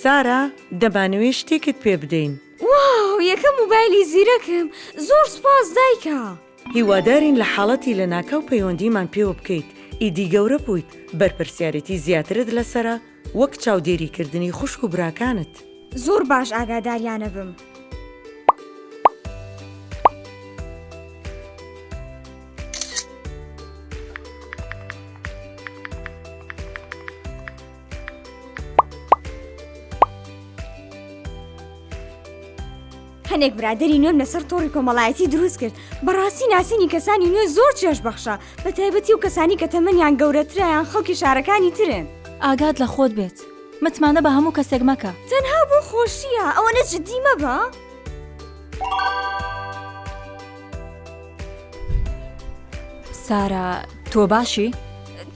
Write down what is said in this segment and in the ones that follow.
سارا دەبانەوێت شتێکت پێ بدەین. واو یەکەم مۆبایلی زیرەکم زۆر سپاس دایکە. هیوادارین لە حاڵەتی لە ناکاو پەیوەندیمان پێوە بکەیت. ئیدی گەورە بوویت بەرپرسیارەتی زیاترت لەسرە وەک چاودێریکردنی خوشک و براکانت. زۆر باش ئاگاداریانە بم. هەنێک برادری نوێم لەسەر تۆڕی کۆمەڵایەتی دروست کرد. بەڕاستی ناسینی کەسانی نوێ زۆر چێژ بەخشە، بە تایبەتی و کەسانی کە تەمەنیان گەورەترایان خەڵکی شارەکانی ترن. ئاگات لە خۆت بێت، متمانە بە هەموو کەسێک مەکە. تەنها بۆ خۆشیە، ئەوەنە جددی مەبە. سارا تۆ باشی؟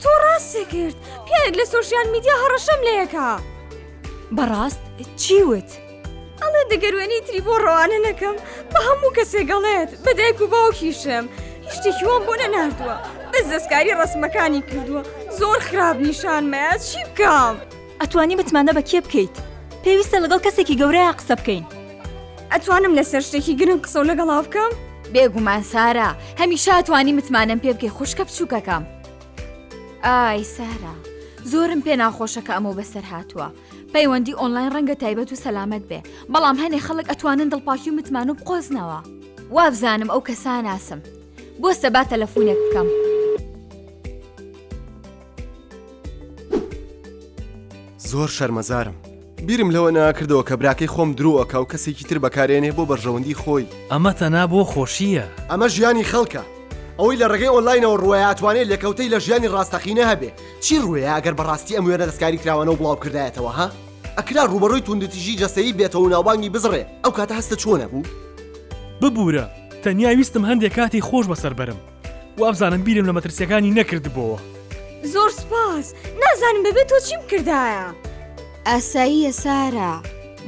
تۆ ڕاستە کرد، پیاێک لە سۆشیال میدیا هەڕەشەم لەیەکە. بەڕاست چیوت؟ ئەڵێ دەگەروێنی تری بۆ ڕەوانە نەکەم، بە هەموو کەسێک گەڵێت، بە دایک و باوکیشم. هیچ شتێکی وام بۆ نەناردووە، بەس دەستکاری ڕەسمەکانی کردووە. زۆر خراپ نیشانمەیە، چی بکەم؟ ئەتوانی متمانە بە کێ بکەیت؟ پێویستە لەگەڵ کەسێکی گەورەیە قسە بکەین. ئەتوانم لەسەر شتێکی گرنگ قسە و لەگەڵا بکەم؟ بێگومان سارا، هەمیشە ئەتوانی متمانەم پێ بکەی خوشکە بچووکەکەم. ئای سارا، زۆرم پێ ناخۆشە کە ئەمە بەسەر هاتووە. پەیوەندی ئۆنلاین ڕەنگە تایبەت و سەلامەت بێ، بەڵام هەنێ خەڵک ئەتوانن دڵپاکی و متمان و بقۆزنەوە. وابزانم ئەو کەسە ناسم. بۆستە با تەلەفۆنێک بکەم. زۆر شەرمەزارم. بیرم لەوە ناکردەوە کە براکەی خۆم درۆوەکە و کەسێکی تر بەکارێنێ بۆ بەرژەوەندی خۆی. ئەمە تەنها بۆ خۆشیە. ئەمە ژیانی خەڵکە. ئەوەی لە ڕێگەی ئۆنلاینەوە ڕوایە ئەتوانێت لێکەوتەی لە ژیانی ڕاستەقینە هەبێ. چی ڕوویە ئەگەر بەڕاستی ئەم وێنە دەستکاری کراوانە و بڵاو کردایەتەوە ها؟ ئەکرا ڕوبەڕۆی توندتیژی جەستەیی بێتەوە و ناوبانگی بزڕێ. ئەو کاتە هەستە چۆنە بوو؟ ببوورە، تەنیا ویستم هەندێک کاتی خۆش بەسەر بەرم. وابزانم بیرم لە مەترسیەکانی نەکردبەوە. زۆر سپاس، نازانم بەبێت تۆ چیم کردایە. ئاساییە سارا،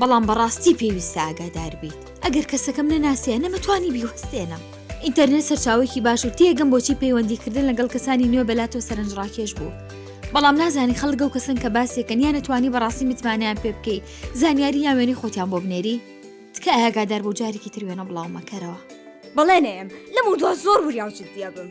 بەڵام بەڕاستی پێویستە ئاگادار بیت. ئەگەر کەسەکەم نەناسیە نەمەتوانی بیوەستێنم. ئینتەرنێت سەرچاوێکی باش و تێگەم بۆچی پەیوەندیکردن لەگەڵ کەسانی نوێ بەلاتەوە سەرنجڕاکێش بوو. بەڵام نازانی خەڵک و کەسن کە باسێکن یان نەتوانی بەڕاستی متمانیان پێ بکەی، زانیاری یان وێنەی خۆتیان بۆ بنێری. تکە ئاگادار بۆ جارێکی تر وێنە بڵاو مەکەرەوە. بەڵێ نەیەم، لەم و دوا زۆر وریا و جددیە بم.